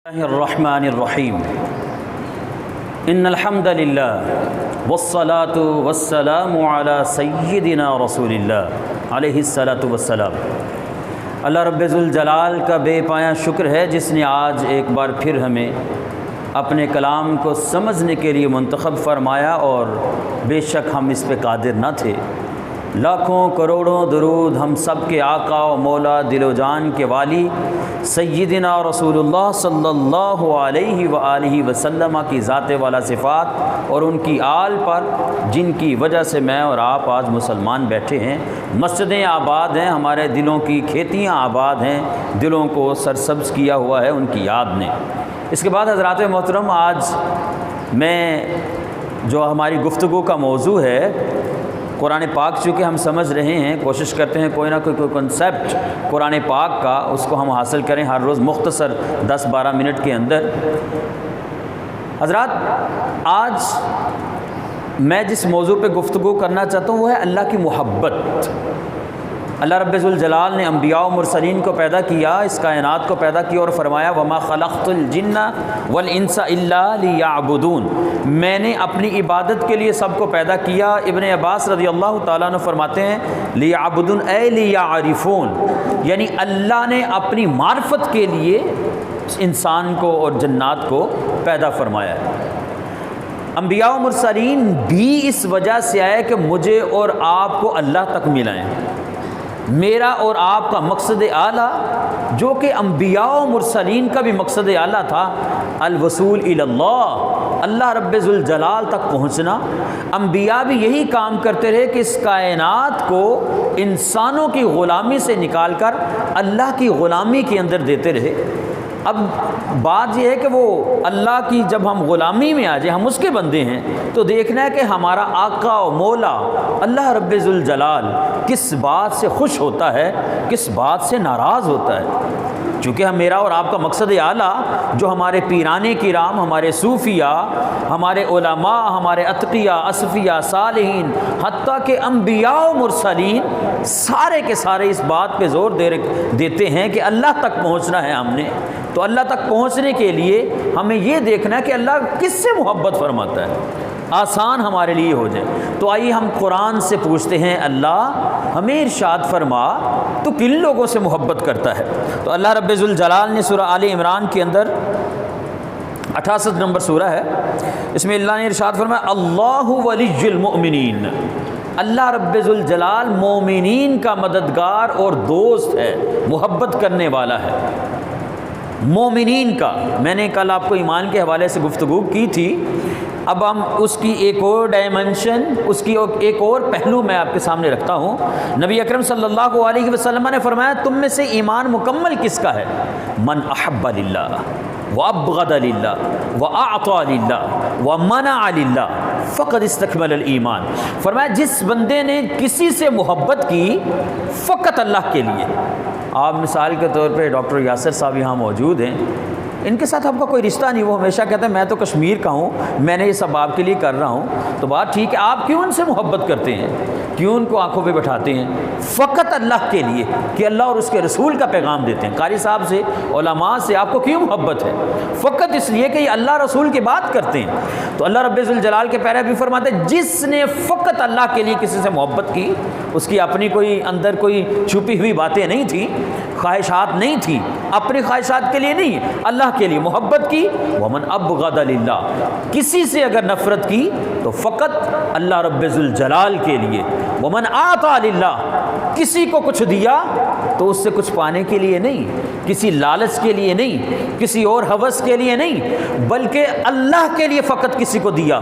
اللہ الرحمن الرحیم ان الحمد للہ والصلاة والسلام علی سیدنا رسول اللہ علیہ الصلاۃ والسلام۔ اللہ رب ذوالجلال کا بے پایہ شکر ہے جس نے آج ایک بار پھر ہمیں اپنے کلام کو سمجھنے کے لیے منتخب فرمایا، اور بے شک ہم اس پہ قادر نہ تھے۔ لاکھوں کروڑوں درود ہم سب کے آقا و مولا دل و جان کے والی سیدنا رسول اللہ صلی اللہ علیہ وآلہ وسلم کی ذات والا صفات اور ان کی آل پر، جن کی وجہ سے میں اور آپ آج مسلمان بیٹھے ہیں، مسجدیں آباد ہیں، ہمارے دلوں کی کھیتیاں آباد ہیں، دلوں کو سرسبز کیا ہوا ہے ان کی یاد نے۔ اس کے بعد حضرات محترم، آج میں جو ہماری گفتگو کا موضوع ہے قرآن پاک، چونکہ ہم سمجھ رہے ہیں، کوشش کرتے ہیں کوئی نہ کوئی کنسیپٹ قرآن پاک کا اس کو ہم حاصل کریں ہر روز مختصر 10-12 منٹ کے اندر۔ حضرات، آج میں جس موضوع پہ گفتگو کرنا چاہتا ہوں وہ ہے اللہ کی محبت۔ اللہ رب ذوالجلال نے انبیاء و مرسلین کو پیدا کیا، اس کائنات کو پیدا کیا، اور فرمایا وما خلقت الجن والانس الا لیعبدون، میں نے اپنی عبادت کے لیے سب کو پیدا کیا۔ ابن عباس رضی اللہ تعالیٰ عنہ فرماتے ہیں لیعبدون اے لیعرفون، یعنی اللہ نے اپنی معرفت کے لیے انسان کو اور جنات کو پیدا فرمایا ہے۔ انبیاء و مرسلین بھی اس وجہ سے آئے کہ مجھے اور آپ کو اللہ تک ملائیں۔ میرا اور آپ کا مقصد اعلیٰ، جو کہ انبیاء و مرسلین کا بھی مقصد اعلیٰ تھا، الوصول الی اللہ، اللہ رب ذوالجلال تک پہنچنا۔ انبیاء بھی یہی کام کرتے رہے کہ اس کائنات کو انسانوں کی غلامی سے نکال کر اللہ کی غلامی کے اندر دیتے رہے۔ اب بات یہ ہے کہ وہ اللہ کی جب ہم غلامی میں آ جائیں، ہم اس کے بندے ہیں، تو دیکھنا ہے کہ ہمارا آقا و مولا اللہ رب ذوالجلال کس بات سے خوش ہوتا ہے، کس بات سے ناراض ہوتا ہے۔ چونکہ میرا اور آپ کا مقصد اعلیٰ، جو ہمارے پیرانے کرام، ہمارے صوفیاء، ہمارے علماء، ہمارے اتقیاء، اصفیاء، صالحین، حتیٰ کہ انبیاء و مرسلین سارے کے سارے اس بات پہ زور دیتے ہیں کہ اللہ تک پہنچنا ہے ہم نے۔ تو اللہ تک پہنچنے کے لیے ہمیں یہ دیکھنا ہے کہ اللہ کس سے محبت فرماتا ہے، آسان ہمارے لیے ہو جائے۔ تو آئیے ہم قرآن سے پوچھتے ہیں، اللہ ہمیں ارشاد فرما تو کن لوگوں سے محبت کرتا ہے؟ تو اللہ رب ذوالجلال نے سورہ آل عمران کے اندر 68 نمبر سورہ ہے، اس میں اللہ نے ارشاد فرمایا اللہ ولی المؤمنین، اللہ رب ذوالجلال مومنین کا مددگار اور دوست ہے، محبت کرنے والا ہے مومنین کا۔ میں نے کل آپ کو ایمان کے حوالے سے گفتگو کی تھی، اب ہم اس کی ایک اور ڈائمنشن، اس کی ایک اور پہلو میں آپ کے سامنے رکھتا ہوں۔ نبی اکرم صلی اللہ علیہ وسلم نے فرمایا تم میں سے ایمان مکمل کس کا ہے؟ من احب للہ وابغض للہ واعطى للہ ومنع للہ فقد استکمل الایمان۔ فرمایا جس بندے نے کسی سے محبت کی فقط اللہ کے لیے۔ آپ مثال کے طور پہ ڈاکٹر یاسر صاحب یہاں موجود ہیں، ان کے ساتھ آپ کا کوئی رشتہ نہیں، وہ ہمیشہ کہتے ہیں میں تو کشمیر کا ہوں، میں نے یہ سب آپ کے لیے کر رہا ہوں۔ تو بات ٹھیک ہے، آپ کیوں ان سے محبت کرتے ہیں، کیوں ان کو آنکھوں پہ بٹھاتے ہیں؟ فقط اللہ کے لیے کہ اللہ اور اس کے رسول کا پیغام دیتے ہیں۔ قاری صاحب سے، علماء سے آپ کو کیوں محبت ہے؟ فقط اس لیے کہ یہ اللہ رسول کی بات کرتے ہیں۔ تو اللہ رب ذوالجلال کے پیارے بھی فرماتے ہیں جس نے فقط اللہ کے لیے کسی سے محبت کی، اس کی اپنی کوئی اندر کوئی چھپی ہوئی باتیں نہیں تھیں، خواہشات نہیں تھیں، اپنی خواہشات کے لیے نہیں، اللہ کے لیے محبت کی۔ ومن ابغض للہ، کسی سے اگر نفرت کی تو فقط اللہ رب ذوالجلال کے لیے۔ ومن اعطى للہ، کسی کو کچھ دیا تو اس سے کچھ پانے کے لیے نہیں، کسی لالچ کے لیے نہیں، کسی اور ہوس کے لیے نہیں، بلکہ اللہ کے لیے فقط کسی کو دیا۔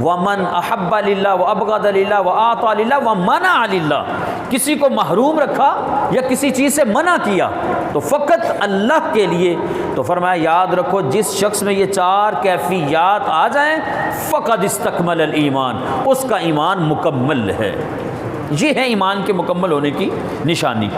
ومن احب للہ وابغض للہ واعطى للہ ومنع للہ، کسی کو محروم رکھا یا کسی چیز سے منع کیا تو فقط اللہ کے لیے۔ تو فرمایا یاد رکھو جس شخص میں یہ چار کیفیات آ جائیں فقد استکمل الایمان، اس کا ایمان مکمل ہے۔ یہ ہے ایمان کے مکمل ہونے کی نشانی۔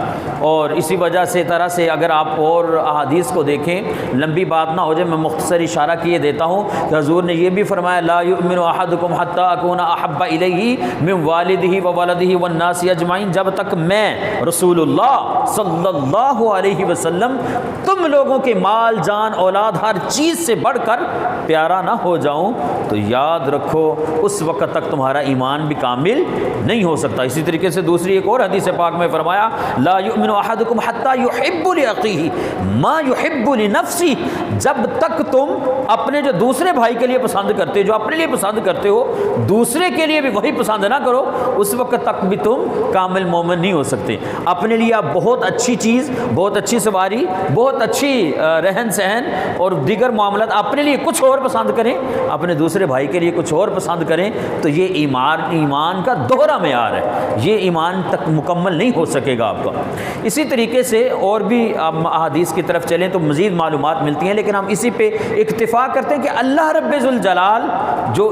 اور اسی وجہ سے طرح سے اگر آپ اور احادیث کو دیکھیں، لمبی بات نہ ہو جائے، میں مختصر اشارہ کیے دیتا ہوں کہ حضور نے یہ بھی فرمایا لا یؤمن احدکم حتی اکون احب الیہ من والدہ وولدہ والناس اجمعین، جب تک میں رسول اللہ صلی اللہ علیہ وسلم تم لوگوں کے مال جان اولاد ہر چیز سے بڑھ کر پیارا نہ ہو جاؤں تو یاد رکھو اس وقت تک تمہارا ایمان بھی کامل نہیں ہو سکتا۔ اسی طریقے سے دوسری ایک اور حدیث پاک میں فرمایا لا یؤمن احدکم حتی یحب لاخیہ ما یحب لنفسہ، جب تک تم اپنے جو دوسرے بھائی کے لیے پسند کرتے ہو، جو اپنے لیے پسند کرتے ہو، دوسرے کے لیے بھی وہی پسند نہ کرو، اس وقت تک بھی تم کامل مومن نہیں ہو سکتے۔ اپنے لیے آپ بہت اچھی چیز، بہت اچھی سواری، بہت اچھی رہن سہن اور دیگر معاملات اپنے لیے کچھ اور پسند کریں، اپنے دوسرے بھائی کے لیے کچھ اور پسند کریں، تو یہ ایمان کا دوہرا معیار ہے، یہ ایمان تک مکمل نہیں ہو سکے گا آپ کا۔ اسی طریقے سے اور بھی آپ احادیث کی طرف چلیں تو مزید معلومات ملتی ہیں، لیکن ہم اسی پہ اکتفا کرتے ہیں کہ اللہ رب ذوالجلال جو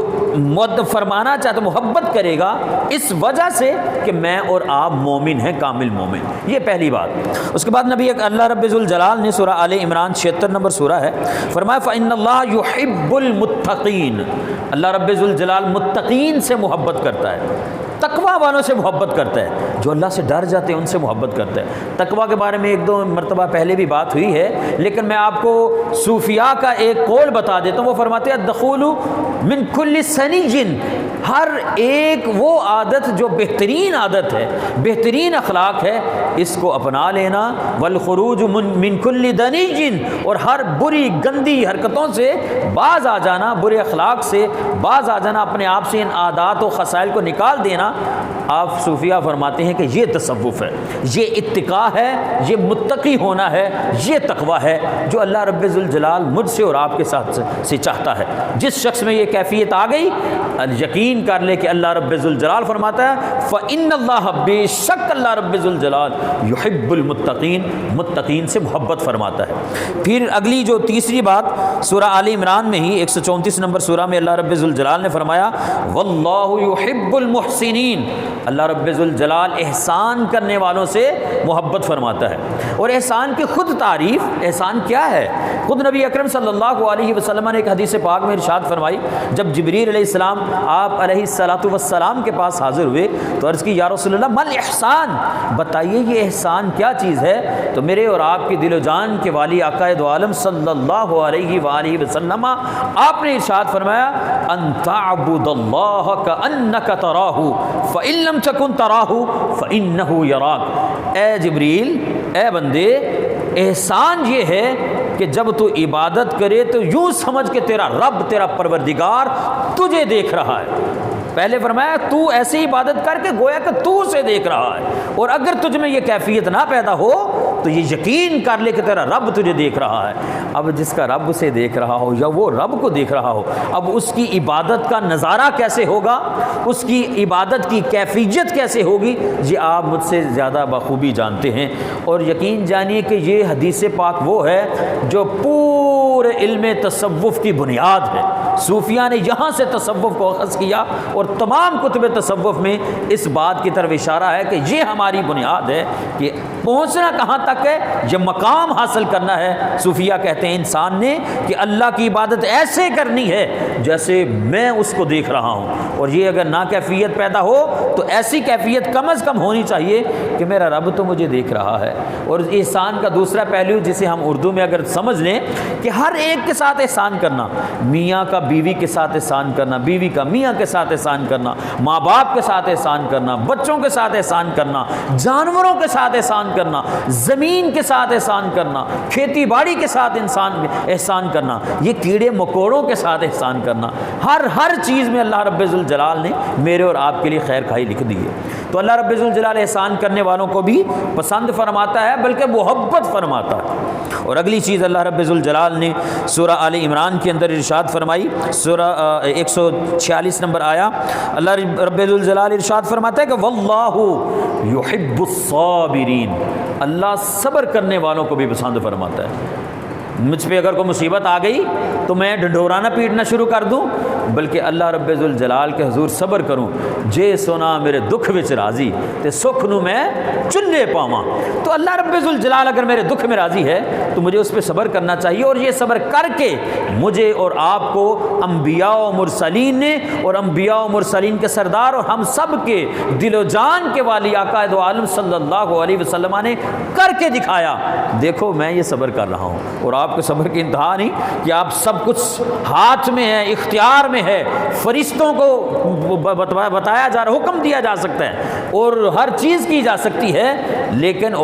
فرمانا چاہتا محبت کرے گا اس وجہ سے کہ میں اور آپ مومن ہیں، کامل مومن، یہ پہلی بات۔ اس کے بعد نبی اللہ رب ذوالجلال نے سورہ آل عمران 76 نمبر سورہ ہے، فرمایا فإن اللہ یحب المتقین، اللہ رب ذوالجلال متقین سے محبت کرتا ہے، تقوی والوں سے محبت کرتا ہے، جو اللہ سے ڈر جاتے ہیں ان سے محبت کرتا ہے۔ تقوی کے بارے میں ایک دو مرتبہ پہلے بھی بات ہوئی ہے، لیکن میں آپ کو صوفیاء کا ایک قول بتا دیتا ہوں۔ وہ فرماتے ہیں الدخول من کل سنی، ہر ایک وہ عادت جو بہترین عادت ہے، بہترین اخلاق ہے، اس کو اپنا لینا، والخروج من کل دنی، اور ہر بری گندی حرکتوں سے باز آ جانا، برے اخلاق سے باز آ جانا، اپنے آپ سے ان عادات و خصائل کو نکال دینا۔ آپ صوفیہ فرماتے ہیں کہ یہ تصوف ہے، یہ اتقاء ہے، یہ متقی ہونا ہے، یہ تقوی ہے جو اللہ رب ذوالجلال مجھ سے اور آپ کے ساتھ سے چاہتا ہے۔ جس شخص میں یہ کیفیت آ گئی، یقین کر لے کہ اللہ رب ذوالجلال فرماتا ہے فإن اللہ، بے شک اللہ رب ذوالجلال یحب المتقین، متقین سے محبت فرماتا ہے۔ پھر اگلی جو تیسری بات سورہ آل عمران میں ہی 134 نمبر سورہ میں اللہ رب ذوالجلال نے فرمایا واللہ یحب المحسنین، اللہ رب ذوالجلال احسان کرنے والوں سے محبت فرماتا ہے۔ اور احسان کی خود تعریف، احسان کیا ہے، خود نبی اکرم صلی اللہ علیہ وسلم نے ایک حدیث پاک میں ارشاد فرمائی، جب جبریل علیہ السلام آپ علیہ السلام کے پاس حاضر ہوئے تو عرض کی یا رسول اللہ مل احسان، بتائیے یہ احسان کیا چیز ہے؟ تو میرے اور آپ کی دل و جان کے والی آقا دو عالم صلی اللہ علیہ وآلہ وسلم آپ نے ارشاد فرمایا ان تعبد اللہ کأنک تراہ فإن لم تکن تراہ فإنہ یراک، اے جبریل، اے بندے، احسان یہ ہے کہ جب تو عبادت کرے تو یوں سمجھ کہ تیرا رب، تیرا پروردگار تجھے دیکھ رہا ہے۔ پہلے فرمایا تو ایسی عبادت کر کے گویا کہ تو اسے دیکھ رہا ہے، اور اگر تجھ میں یہ کیفیت نہ پیدا ہو تو یہ یقین کر لے کہ تیرا رب تجھے دیکھ رہا ہے۔ اب جس کا رب اسے دیکھ رہا ہو یا وہ رب کو دیکھ رہا ہو، اب اس کی عبادت کا نظارہ کیسے ہوگا، اس کی عبادت کی کیفیت کیسے ہوگی، یہ آپ مجھ سے زیادہ بخوبی جانتے ہیں۔ اور یقین جانیے کہ یہ حدیث پاک وہ ہے جو پورے علم تصوف کی بنیاد ہے۔ صوفیہ نے یہاں سے تصوف کو اخذ کیا، اور تمام کتب تصوف میں اس بات کی طرف اشارہ ہے کہ یہ ہماری بنیاد ہے کہ پہنچنا کہاں تک ہے، یہ مقام حاصل کرنا ہے۔ صوفیہ کہتے ہیں انسان نے کہ اللہ کی عبادت ایسے کرنی ہے جیسے میں اس کو دیکھ رہا ہوں، اور یہ اگر نا کیفیت پیدا ہو تو ایسی کیفیت کم از کم ہونی چاہیے کہ میرا رب تو مجھے دیکھ رہا ہے۔ اور احسان کا دوسرا پہلو جسے ہم اردو میں اگر سمجھ لیں کہ ہر ایک کے ساتھ احسان کرنا، میاں کا بیوی کے ساتھ احسان کرنا، بیوی کا میاں کے ساتھ احسان کرنا، ماں باپ کے ساتھ احسان کرنا، بچوں کے ساتھ احسان کرنا، جانوروں کے ساتھ احسان کرنا، زمین کے ساتھ احسان کرنا، کھیتی باڑی کے ساتھ احسان کرنا، یہ کیڑے مکوڑوں کے ساتھ احسان کرنا، ہر چیز میں اللہ رب ذوالجلال نے میرے اور آپ کے لیے خیر خواہی لکھ دی ہے۔ تو اللہ رب ذوالجلال احسان کرنے والوں کو بھی پسند فرماتا ہے، بلکہ محبت فرماتا ہے۔ اور اگلی چیز اللہ رب ذوالجلال نے سورہ آل عمران کے اندر ارشاد فرمائی، سورہ 146 نمبر آیا، اللہ رب ذوالجلال ارشاد فرماتا ہے کہ واللہ یحب الصابرین، اللہ صبر کرنے والوں کو بھی پسند فرماتا ہے۔ مجھ پہ اگر کوئی مصیبت آ گئی تو میں ڈھنڈورانا پیٹنا شروع کر دوں، بلکہ اللہ رب ذوالجلال کے حضور صبر کروں، جے سونا میرے دکھ وچ راضی تے سکھ نو میں چلے پاواں۔ تو اللہ رب ذوالجلال اگر میرے دکھ میں راضی ہے تو مجھے اس پہ صبر کرنا چاہیے، اور یہ صبر کر کے مجھے اور آپ کو انبیاء و مرسلین نے، اور انبیاء و مرسلین کے سردار اور ہم سب کے دل و جان کے والی آقا دو عالم صلی اللہ علیہ وسلم نے کر کے دکھایا، دیکھو میں یہ صبر کر رہا ہوں۔ اور آپ کے صبر کی انتہا نہیں کہ آپ سب کچھ ہاتھ میں ہے، اختیار میں ہے، فرشتوں کو بتایا جا رہا، حکم دیا جا سکتا ہے اور ہر چیز کی جا سکتی ہے، لیکن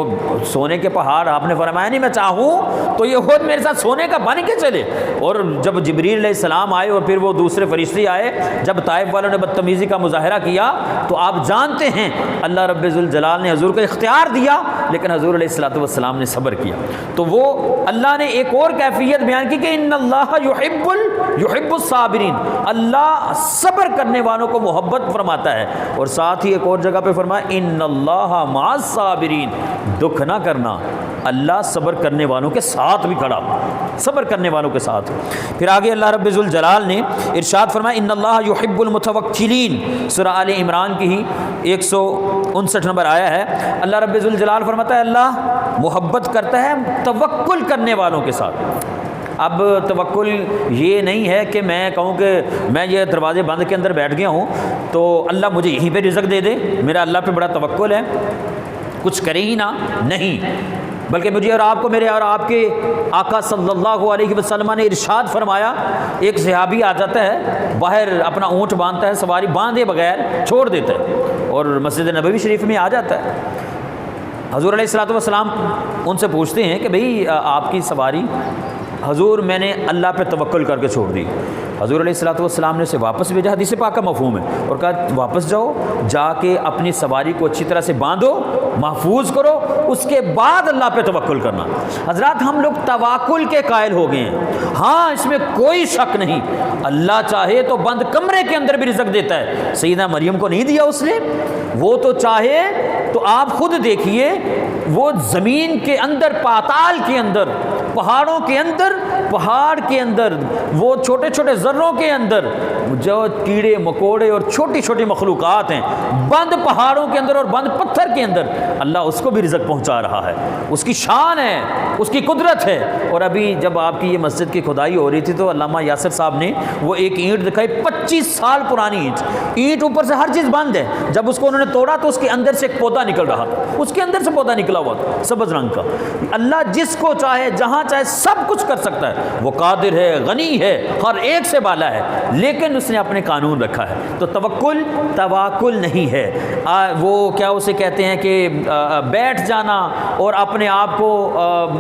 سونے کے پہاڑ آپ نے فرمایا نہیں میں چاہوں تو یہ خود میرے ساتھ سونے کا بن کے چلے۔ اور جب جبریل علیہ السلام آئے اور پھر وہ دوسرے فرشتے آئے، جب طائف والوں نے بدتمیزی کا مظاہرہ کیا تو آپ جانتے ہیں اللہ رب ذوالجلال نے حضور کو اختیار دیا، لیکن حضور علیہ الصلوۃ والسلام نے صبر کیا۔ تو وہ اللہ نے ایک اور کیفیت بیان کی کہ ان اللہ یحب الصابرین، اللہ صبر کرنے والوں کو محبت فرماتا ہے، اور ساتھ ہی ایک اور جگہ پہ فرمایا ان اللہ مع الصابرین، دکھ نہ کرنا، اللہ صبر کرنے والوں کے ساتھ بھی کھڑا، صبر کرنے والوں کے ساتھ۔ پھر آگے اللہ رب ذوالجلال نے ارشاد فرمایا ان اللہ یحب المتوکلین، سورہ آل عمران کی ہی 159 نمبر آیا ہے۔ اللہ رب ذوالجلال فرماتا ہے اللہ محبت کرتا ہے توکل کرنے والوں کے ساتھ۔ اب توکل یہ نہیں ہے کہ میں کہوں کہ میں یہ دروازے بند کے اندر بیٹھ گیا ہوں تو اللہ مجھے یہیں پہ رزق دے دے، میرا اللہ پہ بڑا توکل ہے، کچھ کرے ہی نہ، نہیں، بلکہ مجھے اور آپ کو، میرے اور آپ کے آقا صلی اللہ علیہ وسلم نے ارشاد فرمایا، ایک صحابی آ جاتا ہے باہر اپنا اونٹ باندھتا ہے، سواری باندھے بغیر چھوڑ دیتا ہے اور مسجد نبوی شریف میں آ جاتا ہے۔ حضور علیہ الصلوۃ والسلام ان سے پوچھتے ہیں کہ بھئی آپ کی سواری؟ حضور میں نے اللہ پہ توکل کر کے چھوڑ دی۔ حضور علیہ الصلوۃ والسلام نے اسے واپس بھیجا، حدیث پاک کا مفہوم ہے، اور کہا واپس جاؤ، جا کے اپنی سواری کو اچھی طرح سے باندھو، محفوظ کرو، اس کے بعد اللہ پہ توکل کرنا۔ حضرات ہم لوگ توکل کے قائل ہو گئے ہیں، ہاں اس میں کوئی شک نہیں، اللہ چاہے تو بند کمرے کے اندر بھی رزق دیتا ہے، سیدہ مریم کو نہیں دیا اس نے؟ وہ تو چاہے تو آپ خود دیکھیے، وہ زمین کے اندر، پاتال کے اندر، پہاڑوں کے اندر، پہاڑ کے اندر، وہ چھوٹے چھوٹے ذروں کے اندر جو کیڑے مکوڑے اور چھوٹی چھوٹی مخلوقات ہیں، بند پہاڑوں کے اندر اور بند پتھر کے اندر اللہ اس کو بھی رزق پہنچا رہا ہے، اس کی شان ہے، اس کی قدرت ہے۔ اور ابھی جب آپ کی یہ مسجد کی کھدائی ہو رہی تھی تو علامہ یاسر صاحب نے وہ ایک اینٹ دکھائی، 25 سال پرانی اینٹ اوپر سے ہر چیز بند ہے، جب اس کو انہوں نے توڑا تو اس کے اندر سے ایک پودا نکل رہا تھا، اس کے اندر سے پودا نکلا ہوا تھا سبز رنگ کا۔ اللہ جس کو چاہے جہاں چاہے سب کچھ کر سکتا ہے، وہ قادر ہے، غنی ہے، ہر ایک سے بالا ہے، لیکن اس نے اپنے قانون رکھا ہے۔ تو تواکل نہیں ہے، وہ کیا اسے کہتے ہیں کہ بیٹھ جانا اور اپنے آپ کو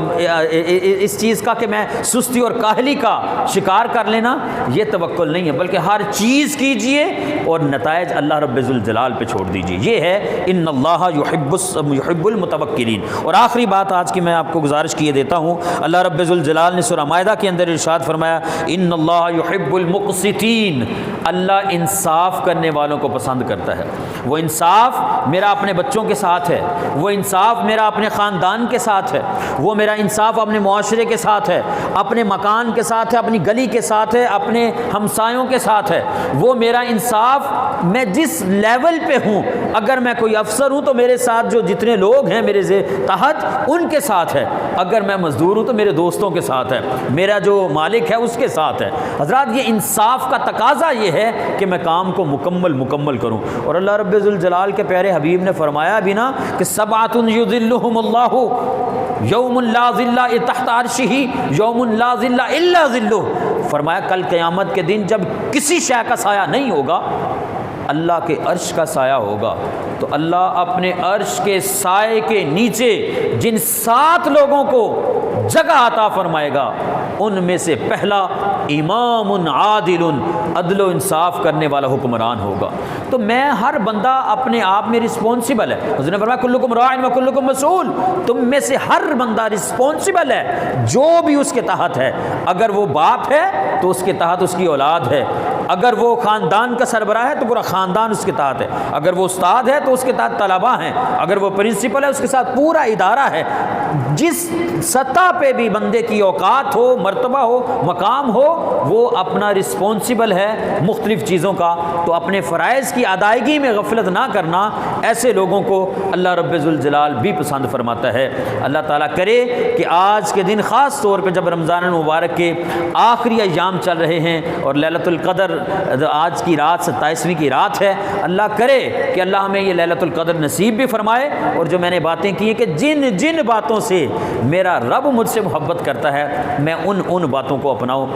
اس چیز کا کہ میں سستی اور کاہلی کا شکار کر لینا، یہ توکل نہیں ہے، بلکہ ہر چیز کیجئے اور نتائج اللہ رب ذوالجلال پہ چھوڑ دیجئے، یہ ہے ان اللہ یحب المتوکلین۔ اور آخری بات آج کی میں آپ کو گزارش کیے دیتا ہوں، اللہ رب ذوالجلال نے سورہ مائدہ کے اندر ارشاد فرمایا ان اللہ یحب المقسطین، اللہ انصاف کرنے والوں کو پسند کرتا ہے۔ وہ انصاف میرا اپنے بچوں کے ساتھ ہے، وہ انصاف میرا اپنے خاندان کے ساتھ ہے، وہ میرا انصاف اپنے معاشرے کے ساتھ ہے، اپنے مکان کے ساتھ ہے، اپنی گلی کے ساتھ ہے، اپنے ہمسایوں کے ساتھ ہے۔ وہ میرا انصاف میں جس لیول پہ ہوں، اگر میں کوئی افسر ہوں تو میرے ساتھ جو جتنے لوگ ہیں میرے تحت ان کے ساتھ ہے، اگر میں مزدور ہوں تو میرے دوستوں کے ساتھ ہے، میرا جو مالک ہے اس کے ساتھ ہے۔ حضرات یہ انصاف کا تقاضا یہ ہے کہ میں کام کو مکمل کروں۔ اور اللہ رب ذوالجلال کے پیارے حبیب نے فرمایا بھی نا کہ سبعۃ یظلھم اللہ یوم لا ظل تحت عرشہ یوم لا ظل الا ظلہ، فرمایا کل قیامت کے دن جب کسی شے کا سایہ نہیں ہوگا، اللہ کے عرش کا سایہ ہوگا، تو اللہ اپنے عرش کے سائے کے نیچے جن 7 لوگوں کو جگہ عطا فرمائے گا، ان میں سے پہلا امام عادل، عدل و انصاف کرنے والا حکمران ہوگا۔ تو میں ہر بندہ اپنے آپ میں رسپونسبل ہے، حضور نے فرمایا کلکم راع و کلکم مسئول، تم میں سے ہر بندہ رسپونسبل ہے جو بھی اس کے تحت ہے، اگر وہ باپ ہے تو اس کے تحت اس کی اولاد ہے، اگر وہ خاندان کا سربراہ ہے تو پورا خاندان اس کے تحت ہے، اگر وہ استاد ہے تو اس کے تحت طلباء ہیں، اگر وہ پرنسپل ہے اس کے ساتھ پورا ادارہ ہے۔ جس سطح پہ بھی بندے کی اوقات ہو، مرتبہ ہو، مقام ہو، وہ اپنا رسپانسبل ہے مختلف چیزوں کا، تو اپنے فرائض کی ادائیگی میں غفلت نہ کرنا، ایسے لوگوں کو اللہ رب ذوالجلال بھی پسند فرماتا ہے۔ اللہ تعالیٰ کرے کہ آج کے دن خاص طور پہ جب رمضان المبارک کے آخری ایام چل رہے ہیں اور لیلۃ القدر آج کی رات 27ویں کی رات ہے، اللہ کرے کہ اللہ ہمیں یہ لیلۃ القدر نصیب بھی فرمائے، اور جو میں نے باتیں کی ہیں کہ جن جن باتوں سے میرا رب مجھ سے محبت کرتا ہے میں ان باتوں کو اپناؤں۔